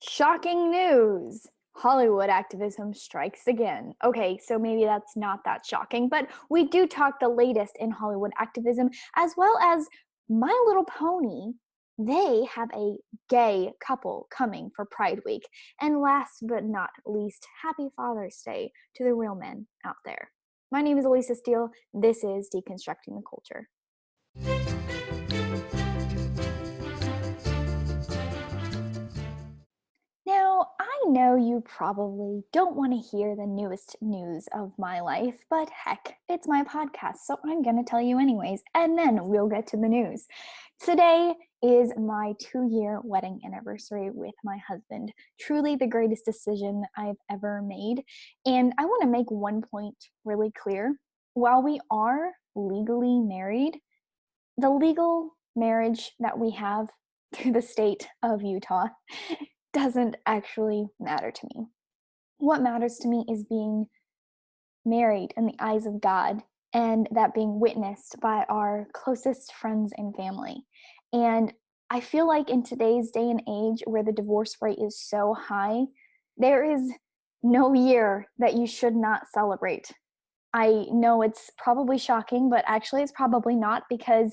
Shocking news! Hollywood activism strikes again. Okay, so maybe that's not that shocking, but we do talk the latest in Hollywood activism, as well as My Little Pony. They have a gay couple coming for Pride Week. And last but not least, happy Father's Day to the real men out there. My name is Elisa Steele. This is Deconstructing the Culture. Now, I know you probably don't want to hear the newest news of my life, but heck, it's my podcast, so I'm going to tell you anyways, and then we'll get to the news. Today is my 2-year wedding anniversary with my husband. Truly the greatest decision I've ever made. And I want to make one point really clear. While we are legally married, the legal marriage that we have through the state of Utah doesn't actually matter to me. What matters to me is being married in the eyes of God and that being witnessed by our closest friends and family. And I feel like in today's day and age where the divorce rate is so high, there is no year that you should not celebrate. I know it's probably shocking, but actually it's probably not, because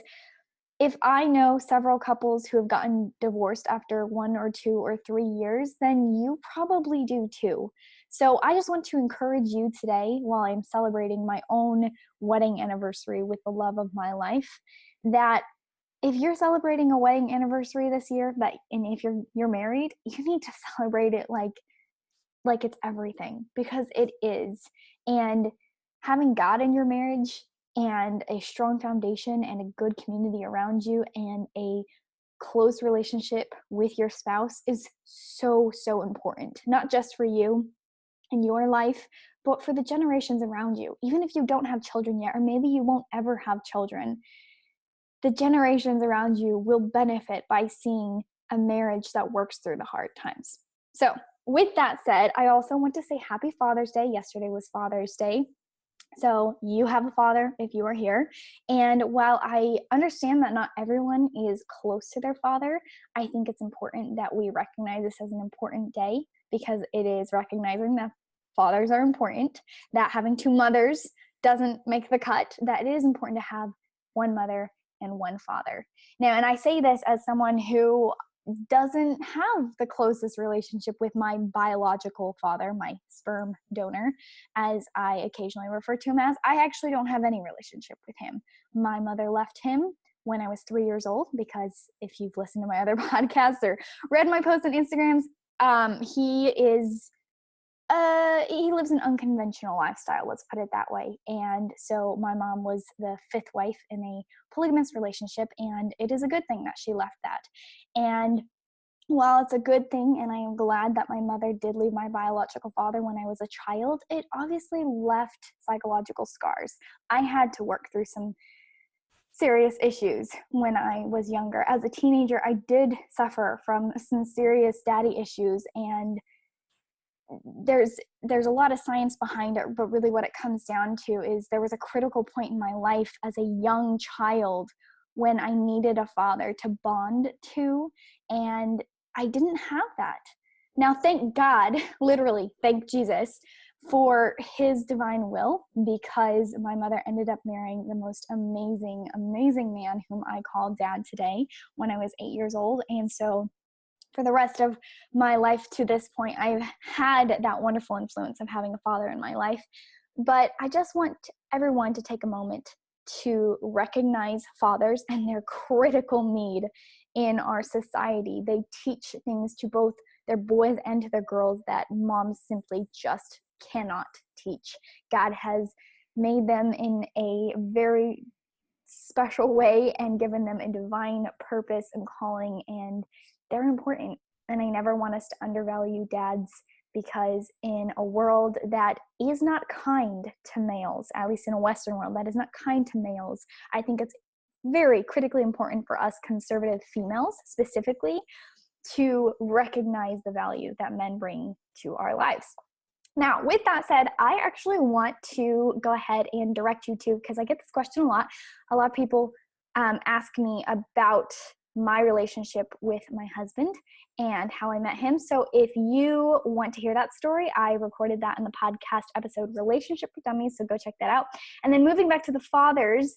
if I know several couples who have gotten divorced after 1 or 2 or 3 years, then you probably do too. So I just want to encourage you today, while I'm celebrating my own wedding anniversary with the love of my life, that if you're celebrating a wedding anniversary this year, and if you're married, you need to celebrate it like it's everything, because it is. And having God in your marriage and a strong foundation and a good community around you and a close relationship with your spouse is so, so important, not just for you in your life, but for the generations around you. Even if you don't have children yet, or maybe you won't ever have children, the generations around you will benefit by seeing a marriage that works through the hard times. So with that said, I also want to say happy Father's Day. Yesterday was Father's Day. So you have a father if you are here. And while I understand that not everyone is close to their father, I think it's important that we recognize this as an important day, because it is recognizing that fathers are important, that having 2 mothers doesn't make the cut, that it is important to have one mother and one father. Now, and I say this as someone who doesn't have the closest relationship with my biological father, my sperm donor, as I occasionally refer to him as. I actually don't have any relationship with him. My mother left him when I was 3 years old, because if you've listened to my other podcasts or read my posts on Instagrams, he lives an unconventional lifestyle, let's put it that way. And so my mom was the 5th wife in a polygamous relationship, and it is a good thing that she left that. And while it's a good thing, and I am glad that my mother did leave my biological father when I was a child, it obviously left psychological scars. I had to work through some serious issues when I was younger. As a teenager, I did suffer from some serious daddy issues, and there's a lot of science behind it, but really what it comes down to is there was a critical point in my life as a young child when I needed a father to bond to, and I didn't have that. Now, thank God, literally, thank Jesus for his divine will, because my mother ended up marrying the most amazing, amazing man whom I call Dad today when I was 8 years old. And so for the rest of my life to this point, I've had that wonderful influence of having a father in my life. But I just want everyone to take a moment to recognize fathers and their critical need in our society. They teach things to both their boys and to their girls that moms simply just cannot teach. God has made them in a very special way and given them a divine purpose and calling, and they're important. And I never want us to undervalue dads, because in a world that is not kind to males, at least in a Western world that is not kind to males, I think it's very critically important for us conservative females specifically to recognize the value that men bring to our lives. Now, with that said, I actually want to go ahead and direct you to, because I get this question a lot. A lot of people ask me about my relationship with my husband and how I met him. So if you want to hear that story, I recorded that in the podcast episode Relationship for Dummies, so go check that out. And then moving back to the fathers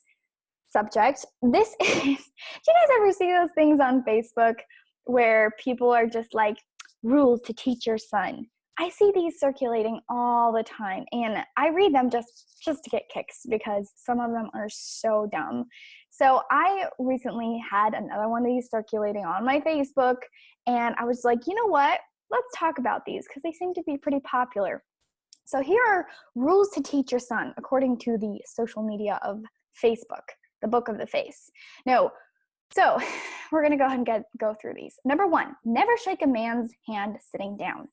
subject, this is, do you guys ever see those things on Facebook where people are just like, rules to teach your son? I see these circulating all the time, and I read them just to get kicks because some of them are so dumb. So I recently had another one of these circulating on my Facebook, and I was like, you know what? Let's talk about these because they seem to be pretty popular. So here are rules to teach your son according to the social media of Facebook, the book of the face. No, so we're going to go ahead and go through these. Number 1, never shake a man's hand sitting down.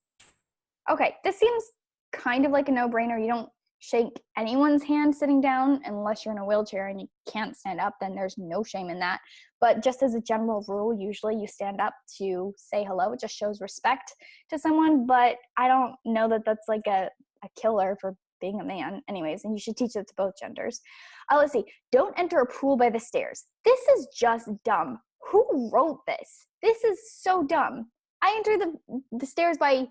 Okay, this seems kind of like a no-brainer. You don't shake anyone's hand sitting down unless you're in a wheelchair and you can't stand up, then there's no shame in that. But just as a general rule, usually you stand up to say hello. It just shows respect to someone, but I don't know that that's like a killer for being a man anyways, and you should teach it to both genders. Let's see. Don't enter a pool by the stairs. This is just dumb. Who wrote this? This is so dumb. I enter the stairs by,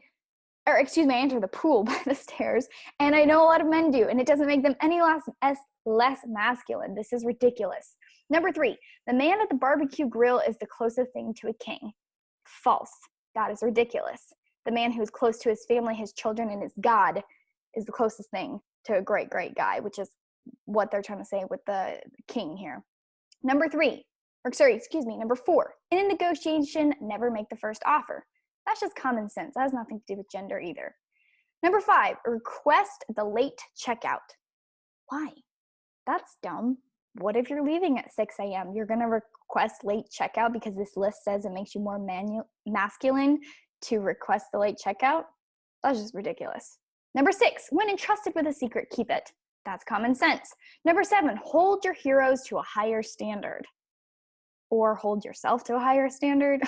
or excuse me, I enter the pool by the stairs, and I know a lot of men do, and it doesn't make them any less masculine. This is ridiculous. Number 3, the man at the barbecue grill is the closest thing to a king. False. That is ridiculous. The man who is close to his family, his children, and his God is the closest thing to a great, great guy, which is what they're trying to say with the king here. Number 4, in a negotiation, never make the first offer. That's just common sense. That has nothing to do with gender either. Number 5, request the late checkout. Why? That's dumb. What if you're leaving at 6 a.m.? You're going to request late checkout because this list says it makes you more masculine to request the late checkout? That's just ridiculous. Number 6, when entrusted with a secret, keep it. That's common sense. Number 7, hold your heroes to a higher standard. Or hold yourself to a higher standard.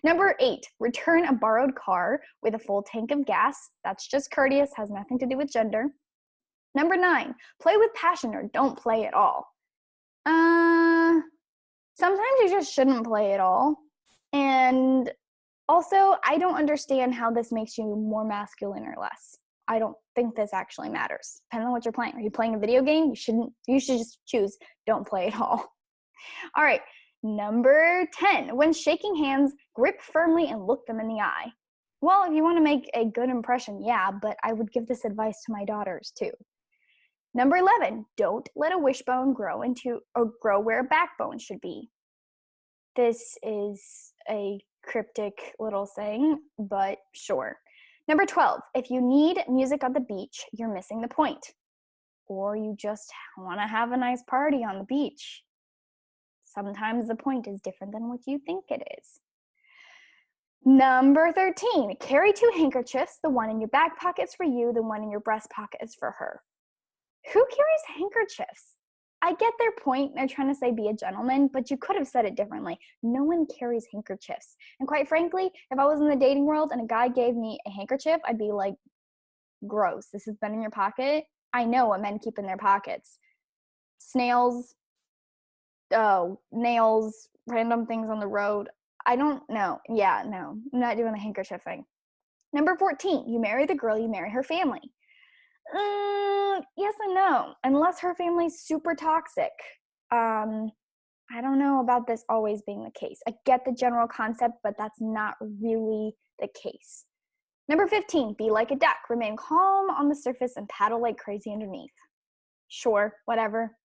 Number 8, return a borrowed car with a full tank of gas. That's just courteous, has nothing to do with gender. Number 9, play with passion or don't play at all. Sometimes you just shouldn't play at all. And also, I don't understand how this makes you more masculine or less. I don't think this actually matters. Depending on what you're playing. Are you playing a video game? You should just choose don't play at all. All right. Number 10, when shaking hands, grip firmly and look them in the eye. Well, if you want to make a good impression, yeah, but I would give this advice to my daughters too. Number 11, don't let a wishbone grow where a backbone should be. This is a cryptic little thing, but sure. Number 12, if you need music on the beach, you're missing the point. Or you just want to have a nice party on the beach. Sometimes the point is different than what you think it is. Number 13, carry 2 handkerchiefs. The one in your back pocket is for you. The one in your breast pocket is for her. Who carries handkerchiefs? I get their point. They're trying to say be a gentleman, but you could have said it differently. No one carries handkerchiefs. And quite frankly, if I was in the dating world and a guy gave me a handkerchief, I'd be like, gross. This has been in your pocket. I know what men keep in their pockets. Snails, nails, random things on the road. I don't know. Yeah, no, I'm not doing the handkerchief thing. Number 14, you marry the girl, you marry her family. Yes and no, unless her family's super toxic. I don't know about this always being the case. I get the general concept, but that's not really the case. Number 15, be like a duck. Remain calm on the surface and paddle like crazy underneath. Sure, whatever.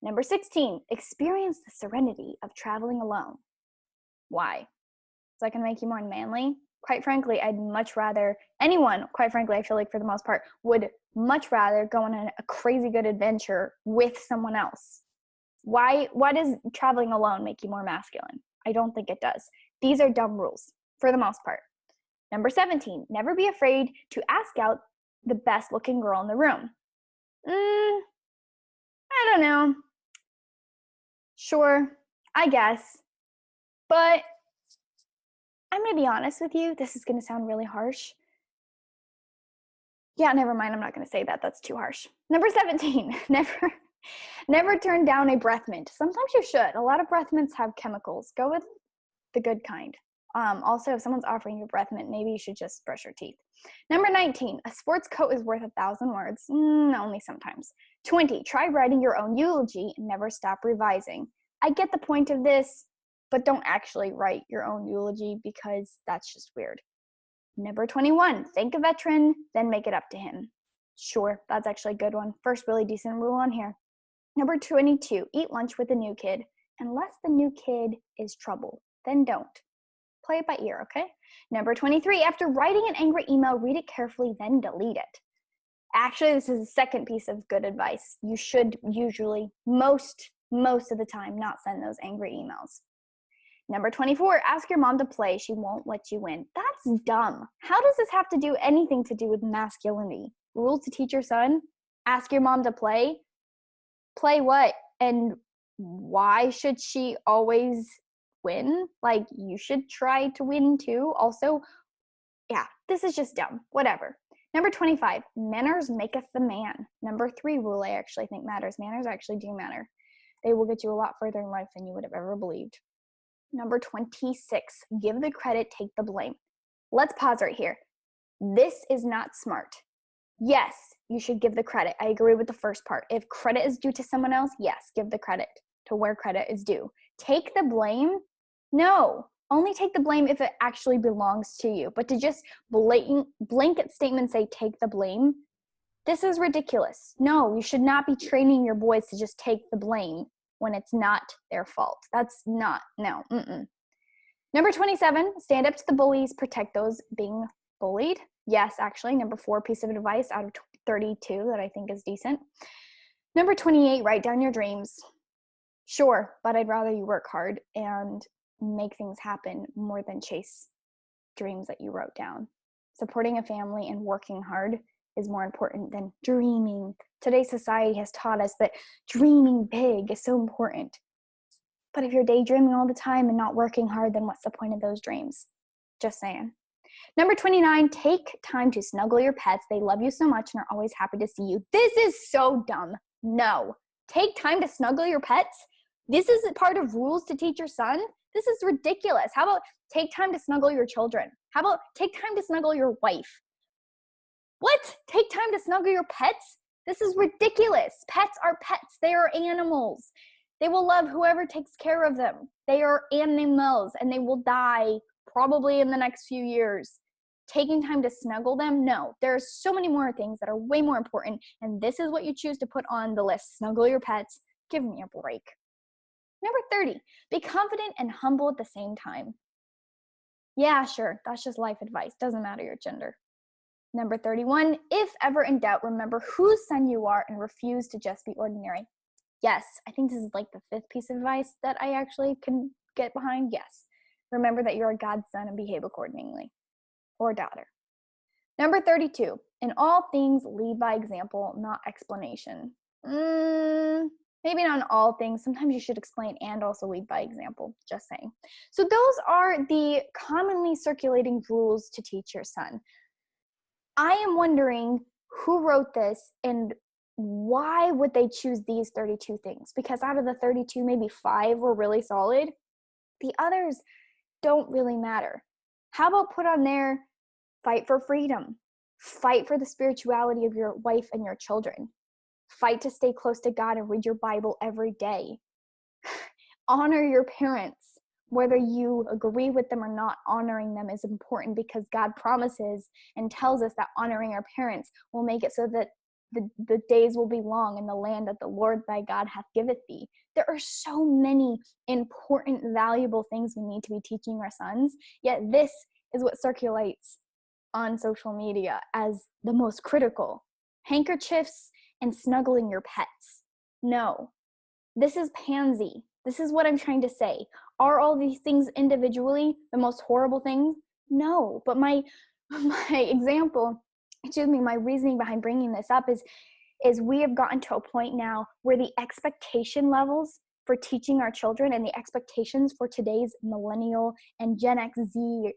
Number 16, experience the serenity of traveling alone. Why? Is that going to make you more manly? Quite frankly, I'd much rather, anyone, quite frankly, I feel like for the most part, would much rather go on a crazy good adventure with someone else. Why does traveling alone make you more masculine? I don't think it does. These are dumb rules, for the most part. Number 17, never be afraid to ask out the best looking girl in the room. I don't know. Sure, I guess. But I'm going to be honest with you. This is going to sound really harsh. Yeah, never mind. I'm not going to say that. That's too harsh. Number 17, Never turn down a breath mint. Sometimes you should. A lot of breath mints have chemicals. Go with the good kind. Also, if someone's offering you a breath mint, maybe you should just brush your teeth. Number 19, a sports coat is worth 1,000 words. Only sometimes. 20, try writing your own eulogy and never stop revising. I get the point of this, but don't actually write your own eulogy because that's just weird. Number 21, thank a veteran, then make it up to him. Sure, that's actually a good one. First really decent rule on here. Number 22, eat lunch with a new kid. Unless the new kid is trouble, then don't. Play it by ear, okay? Number 23, after writing an angry email, read it carefully, then delete it. Actually, this is the second piece of good advice. You should usually, most of the time, not send those angry emails. Number 24, ask your mom to play. She won't let you win. That's dumb. How does this have to do anything to do with masculinity? Rules to teach your son? Ask your mom to play? Play what? And why should she always win? Like, you should try to win too. Also, yeah, this is just dumb. Whatever. Number 25, manners maketh the man. Number 3 rule I actually think matters. Manners actually do matter. They will get you a lot further in life than you would have ever believed. Number 26, give the credit, take the blame. Let's pause right here. This is not smart. Yes, you should give the credit. I agree with the first part. If credit is due to someone else, yes, give the credit to where credit is due. Take the blame? No. Only take the blame if it actually belongs to you. But to just blanket statement say take the blame, this is ridiculous. No, you should not be training your boys to just take the blame when it's not their fault. That's not, no. Number 27, stand up to the bullies, protect those being bullied. Yes, actually, number 4 piece of advice out of 32 that I think is decent. Number 28, write down your dreams. Sure, but I'd rather you work hard and make things happen more than chase dreams that you wrote down. Supporting a family and working hard is more important than dreaming. Today's society has taught us that dreaming big is so important. But if you're daydreaming all the time and not working hard, then what's the point of those dreams? Just saying. Number 29, take time to snuggle your pets. They love you so much and are always happy to see you. This is so dumb. No. Take time to snuggle your pets? This is part of rules to teach your son? This is ridiculous. How about take time to snuggle your children? How about take time to snuggle your wife? What? Take time to snuggle your pets? This is ridiculous. Pets are pets. They are animals. They will love whoever takes care of them. They are animals and they will die probably in the next few years. Taking time to snuggle them? No. There are so many more things that are way more important, and this is what you choose to put on the list. Snuggle your pets. Give me a break. Number 30, be confident and humble at the same time. Yeah, sure. That's just life advice. Doesn't matter your gender. Number 31, if ever in doubt, remember whose son you are and refuse to just be ordinary. Yes, I think this is like the 5th piece of advice that I actually can get behind. Yes, remember that you're God's son and behave accordingly, or daughter. Number 32, in all things lead by example, not explanation. Maybe not in all things. Sometimes you should explain and also lead by example, just saying. So those are the commonly circulating rules to teach your son. I am wondering who wrote this and why would they choose these 32 things? Because out of the 32, maybe 5 were really solid. The others don't really matter. How about put on there, fight for freedom, fight for the spirituality of your wife and your children, fight to stay close to God and read your Bible every day, honor your parents. Whether you agree with them or not, honoring them is important because God promises and tells us that honoring our parents will make it so that the days will be long in the land that the Lord thy God hath giveth thee. There are so many important, valuable things we need to be teaching our sons, yet this is what circulates on social media as the most critical. Handkerchiefs and snuggling your pets. No, this is pansy. This is what I'm trying to say. Are all these things individually the most horrible things? No, but my example, my reasoning behind bringing this up is we have gotten to a point now where the expectation levels for teaching our children and the expectations for today's millennial and Gen X Z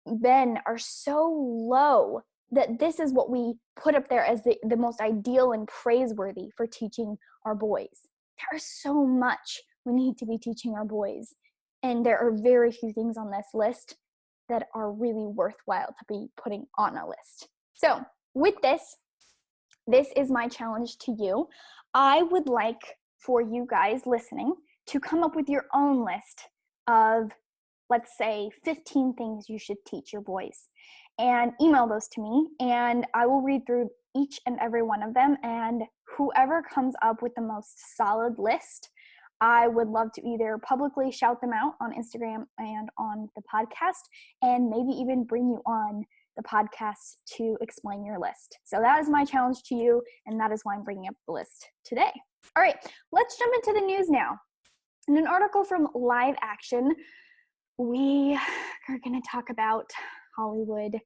men are so low that this is what we put up there as the most ideal and praiseworthy for teaching our boys. There is so much we need to be teaching our boys, and there are very few things on this list that are really worthwhile to be putting on a list. So with this is my challenge to you. I would like for you guys listening to come up with your own list of, let's say, 15 things you should teach your boys, and email those to me, and I will read through each and every one of them, and whoever comes up with the most solid list, I would love to either publicly shout them out on Instagram and on the podcast, and maybe even bring you on the podcast to explain your list. So that is my challenge to you, and that is why I'm bringing up the list today. All right, let's jump into the news now. In an article from Live Action, we are going to talk about Hollywood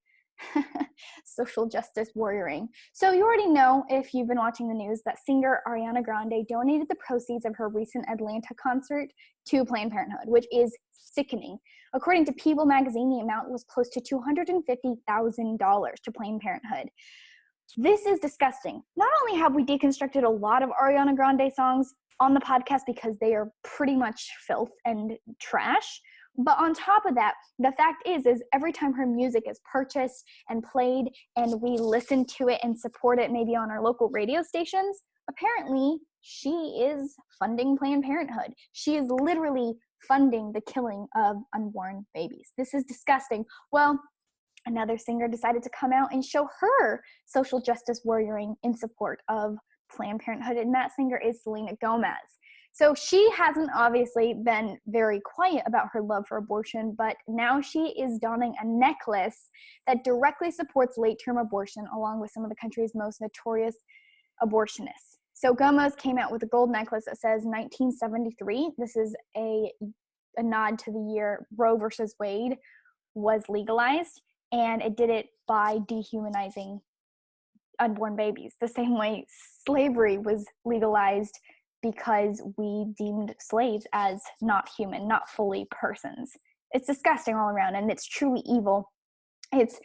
social justice warrioring. So you already know, if you've been watching the news, that singer Ariana Grande donated the proceeds of her recent Atlanta concert to Planned Parenthood, which is sickening. According to People magazine, the amount was close to $250,000 to Planned Parenthood. This is disgusting. Not only have we deconstructed a lot of Ariana Grande songs on the podcast because they are pretty much filth and trash, but on top of that, the fact is every time her music is purchased and played and we listen to it and support it maybe on our local radio stations, apparently she is funding Planned Parenthood. She is literally funding the killing of unborn babies. This is disgusting. Well, another singer decided to come out and show her social justice warrioring in support of Planned Parenthood, and that singer is Selena Gomez. So she hasn't obviously been very quiet about her love for abortion, but now she is donning a necklace that directly supports late-term abortion, along with some of the country's most notorious abortionists. So Gomez came out with a gold necklace that says 1973. This is a nod to the year Roe versus Wade was legalized, and it did it by dehumanizing unborn babies, the same way slavery was legalized because we deemed slaves as not human, not fully persons. It's disgusting all around, and it's truly evil. It's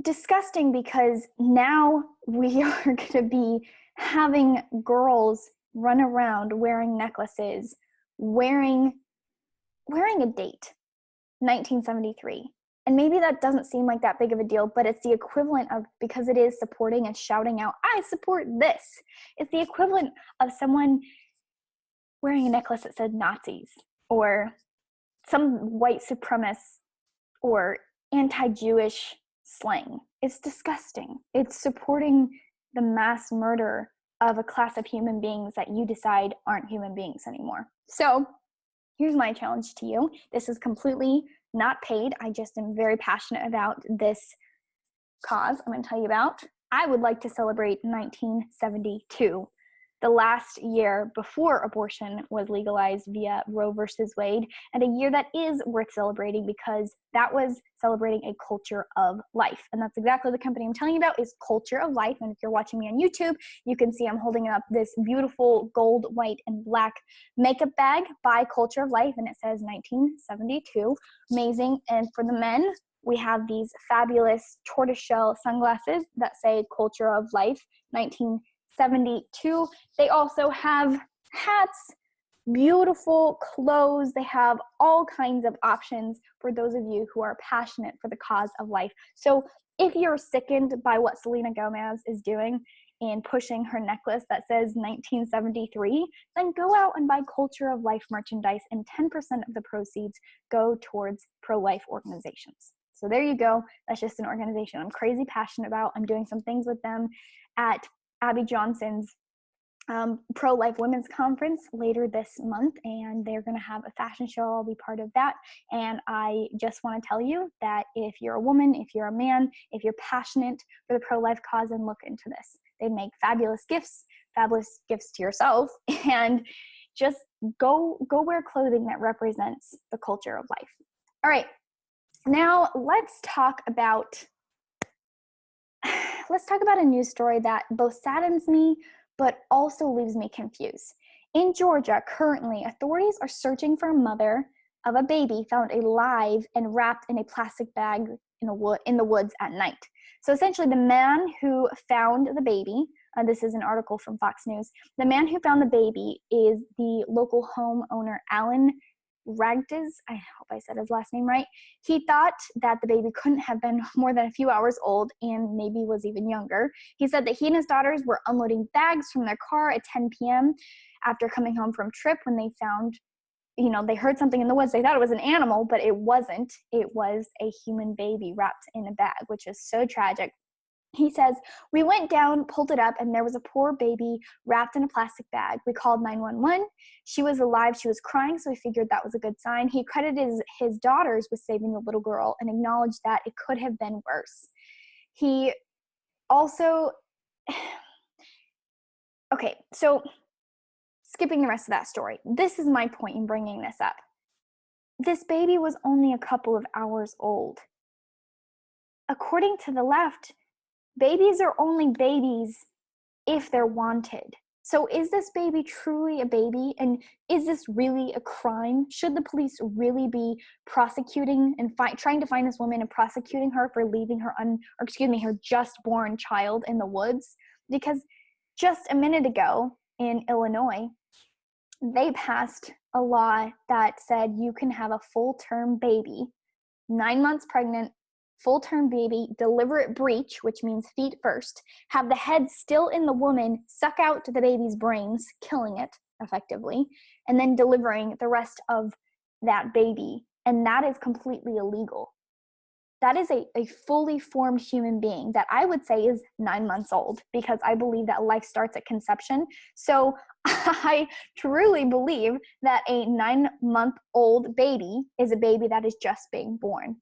disgusting because now we are going to be having girls run around wearing necklaces, wearing a date, 1973. And maybe that doesn't seem like that big of a deal, but it's the equivalent of, because it is supporting and shouting out, I support this. It's the equivalent of someone wearing a necklace that said Nazis or some white supremacist or anti-Jewish slang. It's disgusting. It's supporting the mass murder of a class of human beings that you decide aren't human beings anymore. So here's my challenge to you. This is completely not paid. I just am very passionate about this cause I'm going to tell you about. I would like to celebrate 1972, the last year before abortion was legalized via Roe versus Wade, and a year that is worth celebrating because that was celebrating a culture of life. And that's exactly the company I'm telling you about, is Culture of Life. And if you're watching me on YouTube, you can see I'm holding up this beautiful gold, white, and black makeup bag by Culture of Life, and it says 1972. Amazing. And for the men, we have these fabulous tortoiseshell sunglasses that say Culture of Life 1972. They also have hats, beautiful clothes. They have all kinds of options for those of you who are passionate for the cause of life. So if you're sickened by what Selena Gomez is doing in pushing her necklace that says 1973, then go out and buy Culture of Life merchandise, and 10% of the proceeds go towards pro-life organizations. So there you go. That's just an organization I'm crazy passionate about. I'm doing some things with them at Abby Johnson's pro-life women's conference later this month, and they're going to have a fashion show. I'll be part of that. And I just want to tell you that if you're a woman, if you're a man, if you're passionate for the pro-life cause, then look into this. They make fabulous gifts to yourself, and just go wear clothing that represents the culture of life. All right, now let's talk about a news story that both saddens me but also leaves me confused. In Georgia, currently, authorities are searching for a mother of a baby found alive and wrapped in a plastic bag in the woods at night. So essentially, the man who found the baby, this is an article from Fox News, the man who found the baby is the local homeowner, Alan Ragdes. I hope I said his last name right. He thought that the baby couldn't have been more than a few hours old and maybe was even younger. He said that he and his daughters were unloading bags from their car at 10 p.m. after coming home from a trip when they found, they heard something in the woods. They thought it was an animal, but it wasn't. It was a human baby wrapped in a bag, which is so tragic. He says, "We went down, pulled it up, and there was a poor baby wrapped in a plastic bag. We called 911. She was alive. She was crying, so we figured that was a good sign." He credited his daughters with saving the little girl and acknowledged that it could have been worse. He also, okay, so skipping the rest of that story, this is my point in bringing this up. This baby was only a couple of hours old. According to the left, babies are only babies if they're wanted. So is this baby truly a baby? And is this really a crime? Should the police really be prosecuting and trying to find this woman and prosecuting her for leaving her her just born child in the woods? Because just a minute ago in Illinois, they passed a law that said you can have a full-term baby, 9 months pregnant, full-term baby, deliver it breech, which means feet first, have the head still in the woman, suck out the baby's brains, killing it effectively, and then delivering the rest of that baby. And that is completely illegal. That is a fully formed human being that I would say is 9 months old, because I believe that life starts at conception. So I truly believe that a 9-month-old baby is a baby that is just being born.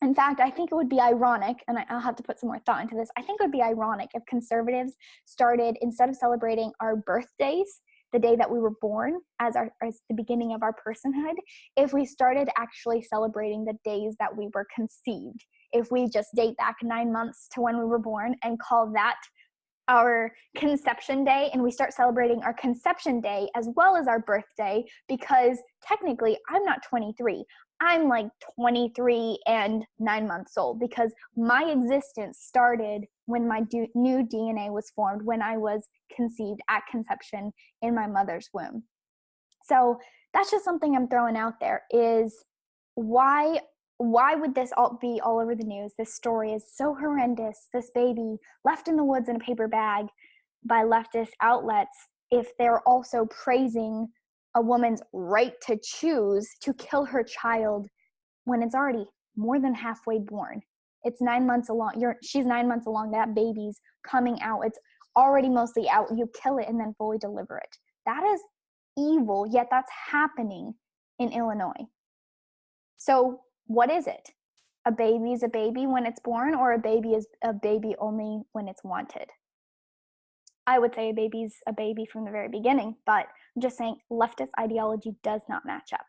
In fact, I think it would be ironic, and I'll have to put some more thought into this, I think it would be ironic if conservatives started, instead of celebrating our birthdays, the day that we were born as the beginning of our personhood, if we started actually celebrating the days that we were conceived. If we just date back 9 months to when we were born and call that our conception day, and we start celebrating our conception day as well as our birthday, because technically I'm not 23. I'm like 23 and 9 months old, because my existence started when my new DNA was formed, when I was conceived at conception in my mother's womb. So that's just something I'm throwing out there, is why would this all be all over the news? This story is so horrendous. This baby left in the woods in a paper bag by leftist outlets, if they're also praising a woman's right to choose to kill her child when it's already more than halfway born. It's 9 months along. She's 9 months along. That baby's coming out. It's already mostly out. You kill it and then fully deliver it. That is evil, yet that's happening in Illinois. So what is it? A baby is a baby when it's born, or a baby is a baby only when it's wanted? I would say a baby's a baby from the very beginning, but I'm just saying leftist ideology does not match up.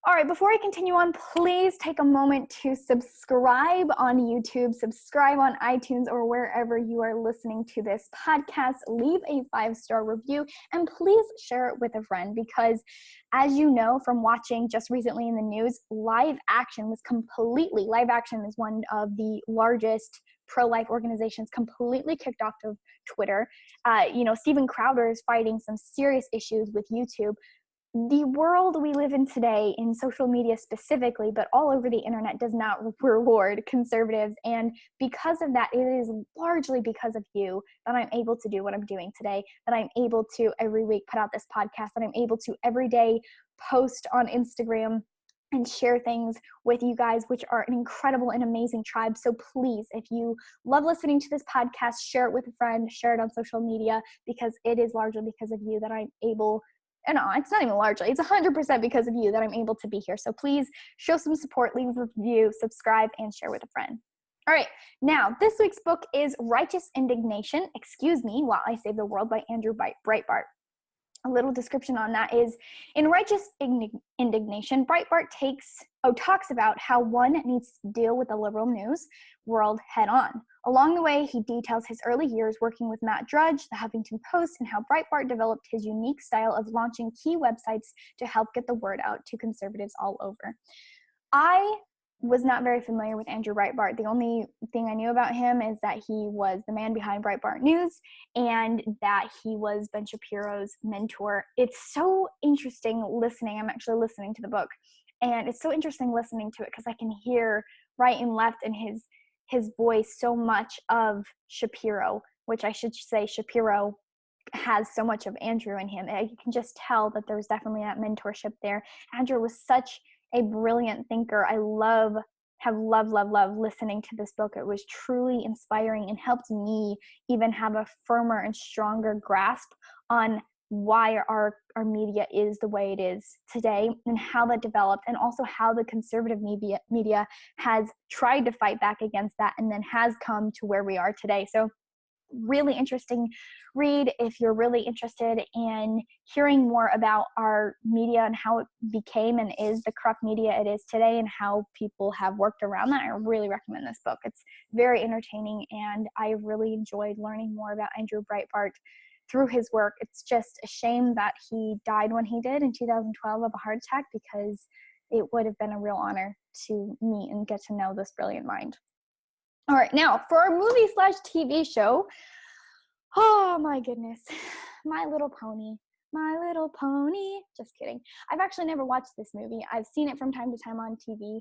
All right, before I continue on, please take a moment to subscribe on YouTube, subscribe on iTunes, or wherever you are listening to this podcast. Leave a 5-star review, and please share it with a friend, because as you know from watching just recently in the news, Live Action is one of the largest pro-life organizations, completely kicked off of Twitter. Steven Crowder is fighting some serious issues with YouTube. The world we live in today, in social media specifically, but all over the internet, does not reward conservatives. And because of that, it is largely because of you that I'm able to do what I'm doing today, that I'm able to every week put out this podcast, that I'm able to every day post on Instagram and share things with you guys, which are an incredible and amazing tribe. So please, if you love listening to this podcast, share it with a friend, share it on social media, because it is largely because of you that I'm able, it's not even largely, it's 100% because of you that I'm able to be here. So please show some support, leave a review, subscribe, and share with a friend. All right, now this week's book is Righteous Indignation, While I Save the World by Andrew Breitbart. A little description on that is, in Righteous Indignation, Breitbart talks about how one needs to deal with the liberal news world head on. Along the way, he details his early years working with Matt Drudge, the Huffington Post, and how Breitbart developed his unique style of launching key websites to help get the word out to conservatives all over. I was not very familiar with Andrew Breitbart. The only thing I knew about him is that he was the man behind Breitbart News and that he was Ben Shapiro's mentor. It's so interesting listening. I'm actually listening to the book, and it's so interesting listening to it because I can hear right and left in his voice so much of Shapiro, which I should say Shapiro has so much of Andrew in him. You can just tell that there's definitely that mentorship there. Andrew was such a brilliant thinker. I have loved listening to this book. It was truly inspiring and helped me even have a firmer and stronger grasp on why our media is the way it is today and how that developed, and also how the conservative media has tried to fight back against that and then has come to where we are today. So really interesting read if you're really interested in hearing more about our media and how it became and is the corrupt media it is today and how people have worked around that. I really recommend this book. It's very entertaining, and I really enjoyed learning more about Andrew Breitbart through his work. It's just a shame that he died when he did in 2012 of a heart attack, because it would have been a real honor to meet and get to know this brilliant mind. All right, now for our movie/TV show, oh my goodness, My Little Pony. My Little Pony. Just kidding. I've actually never watched this movie. I've seen it from time to time on TV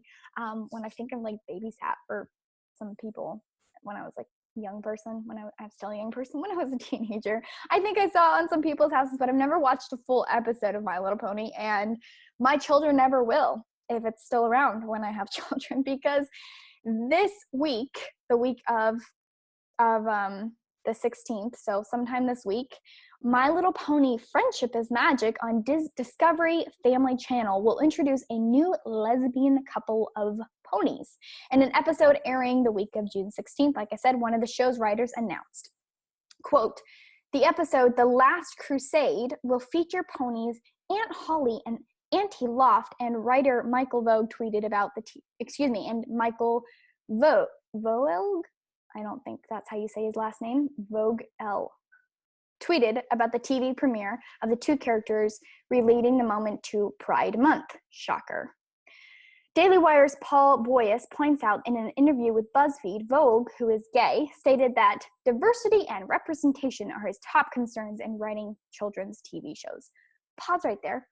when I think of like babysat for some people when I was like a young person, when I was still a young person, when I was a teenager. I think I saw it on some people's houses, but I've never watched a full episode of My Little Pony, and my children never will if it's still around when I have children, because this week, the week of the 16th, so sometime this week, My Little Pony Friendship is Magic on Discovery Family Channel will introduce a new lesbian couple of ponies. In an episode airing the week of June 16th, like I said, one of the show's writers announced, quote, "The episode The Last Crusade will feature ponies Aunt Holly and Auntie Loft," and writer Michael Vogue tweeted about and Michael Voelg, I don't think that's how you say his last name, Vogue L, tweeted about the TV premiere of the two characters, relating the moment to Pride Month. Shocker. Daily Wire's Paul Boyes points out in an interview with BuzzFeed, Vogue, who is gay, stated that diversity and representation are his top concerns in writing children's TV shows. Pause right there.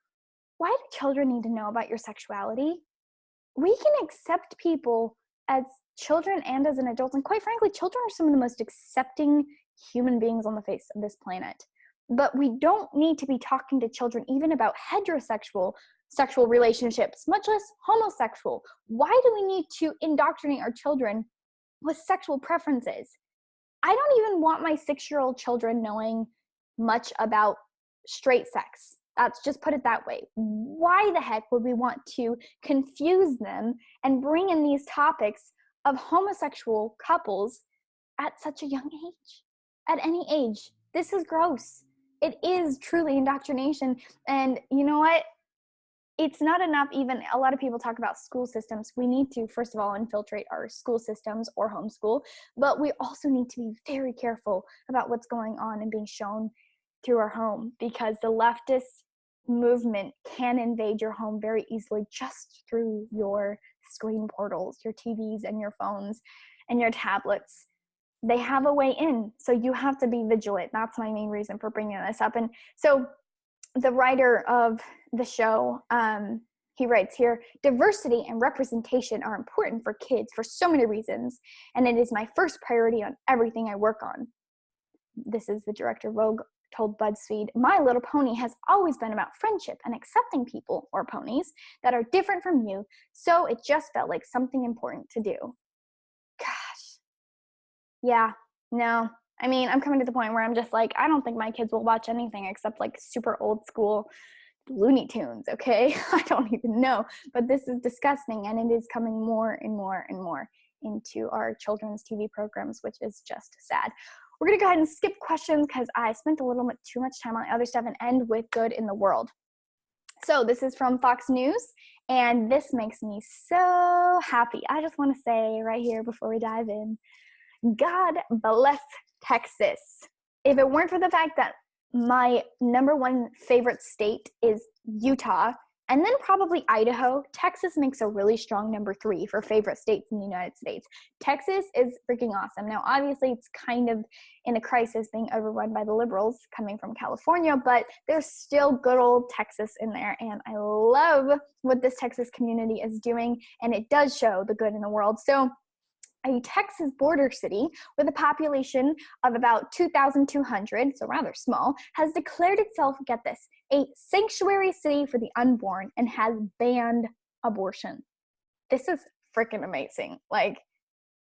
Why do children need to know about your sexuality? We can accept people as children and as an adult, and quite frankly, children are some of the most accepting human beings on the face of this planet. But we don't need to be talking to children even about heterosexual sexual relationships, much less homosexual. Why do we need to indoctrinate our children with sexual preferences? I don't even want my 6-year-old children knowing much about straight sex. Let's just put it that way. Why the heck would we want to confuse them and bring in these topics of homosexual couples at such a young age? At any age. This is gross. It is truly indoctrination. And you know what? It's not enough. Even a lot of people talk about school systems. We need to, first of all, infiltrate our school systems or homeschool, but we also need to be very careful about what's going on and being shown through our home, because the leftist movement can invade your home very easily just through your screen portals, your TVs and your phones and your tablets. They have a way in, so you have to be vigilant. That's my main reason for bringing this up. And so the writer of the show, he writes here, "Diversity and representation are important for kids for so many reasons, and it is my first priority on everything I work on." This is the director, Vogue, told BuzzFeed. "My Little Pony has always been about friendship and accepting people, or ponies, that are different from you, so it just felt like something important to do." Gosh. Yeah, no. I mean, I'm coming to the point where I'm just like, I don't think my kids will watch anything except like super old school Looney Tunes, okay? I don't even know. But this is disgusting, and it is coming more and more and more into our children's TV programs, which is just sad. We're going to go ahead and skip questions because I spent a little bit too much time on other stuff, and end with good in the world. So this is from Fox News, and this makes me so happy. I just want to say right here before we dive in, God bless Texas. If it weren't for the fact that my number one favorite state is Utah, and then probably Idaho, Texas makes a really strong number 3 for favorite states in the United States. Texas is freaking awesome. Now, obviously, it's kind of in a crisis being overrun by the liberals coming from California, but there's still good old Texas in there, and I love what this Texas community is doing, and it does show the good in the world. So, a Texas border city with a population of about 2,200, so rather small, has declared itself, get this, a sanctuary city for the unborn and has banned abortion. This is freaking amazing. Like,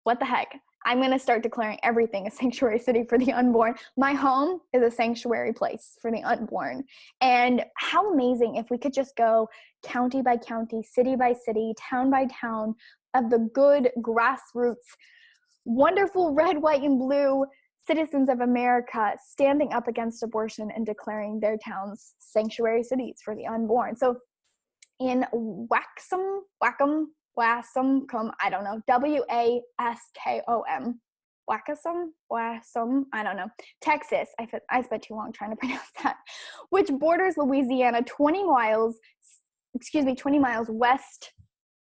what the heck? I'm going to start declaring everything a sanctuary city for the unborn. My home is a sanctuary place for the unborn. And how amazing if we could just go county by county, city by city, town by town, of the good grassroots, wonderful red, white, and blue citizens of America standing up against abortion and declaring their towns sanctuary cities for the unborn. So in Waskom, I don't know, Waskom, Waskom, I don't know, Texas, I spent too long trying to pronounce that, which borders Louisiana 20 miles west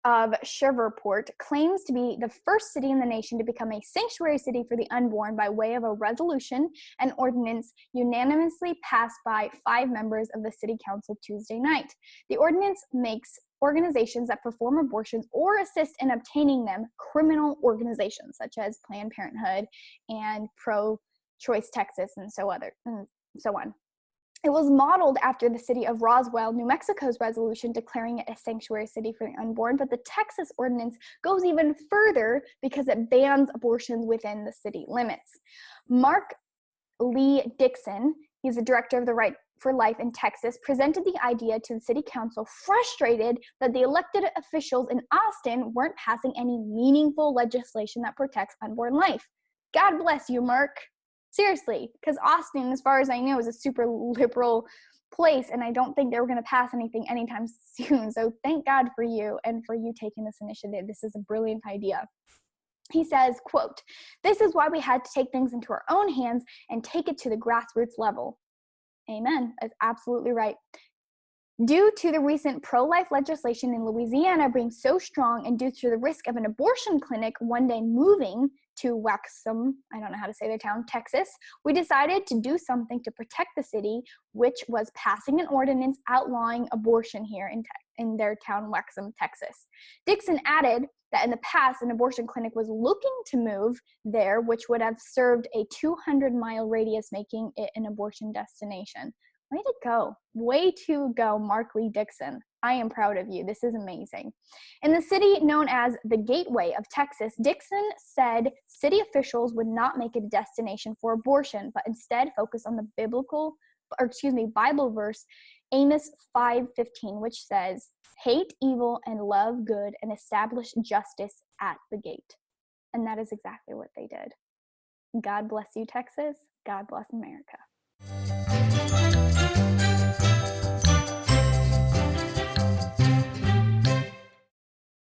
of Shreveport, claims to be the first city in the nation to become a sanctuary city for the unborn by way of a resolution and ordinance unanimously passed by 5 members of the city council Tuesday night. The ordinance makes organizations that perform abortions or assist in obtaining them criminal organizations such as Planned Parenthood and Pro-Choice Texas and so on. It was modeled after the city of Roswell, New Mexico's resolution declaring it a sanctuary city for the unborn, but the Texas ordinance goes even further because it bans abortions within the city limits. Mark Lee Dixon, he's the director of the Right for Life in Texas, presented the idea to the city council, frustrated that the elected officials in Austin weren't passing any meaningful legislation that protects unborn life. God bless you, Mark. Seriously, because Austin, as far as I know, is a super liberal place, and I don't think they were going to pass anything anytime soon. So thank God for you and for you taking this initiative. This is a brilliant idea. He says, quote, "This is why we had to take things into our own hands and take it to the grassroots level." Amen. That's absolutely right. Due to the recent pro-life legislation in Louisiana being so strong and due to the risk of an abortion clinic one day moving to Waxom, I don't know how to say their town, Texas, we decided to do something to protect the city, which was passing an ordinance outlawing abortion here in their town, Waxom, Texas. Dixon added that in the past, an abortion clinic was looking to move there, which would have served a 200-mile radius, making it an abortion destination. Way to go. Way to go, Mark Lee Dixon. I am proud of you. This is amazing. In the city known as the Gateway of Texas, Dixon said city officials would not make it a destination for abortion, but instead focus on the Bible verse, Amos 5:15, which says, "Hate evil and love good and establish justice at the gate." And that is exactly what they did. God bless you, Texas. God bless America.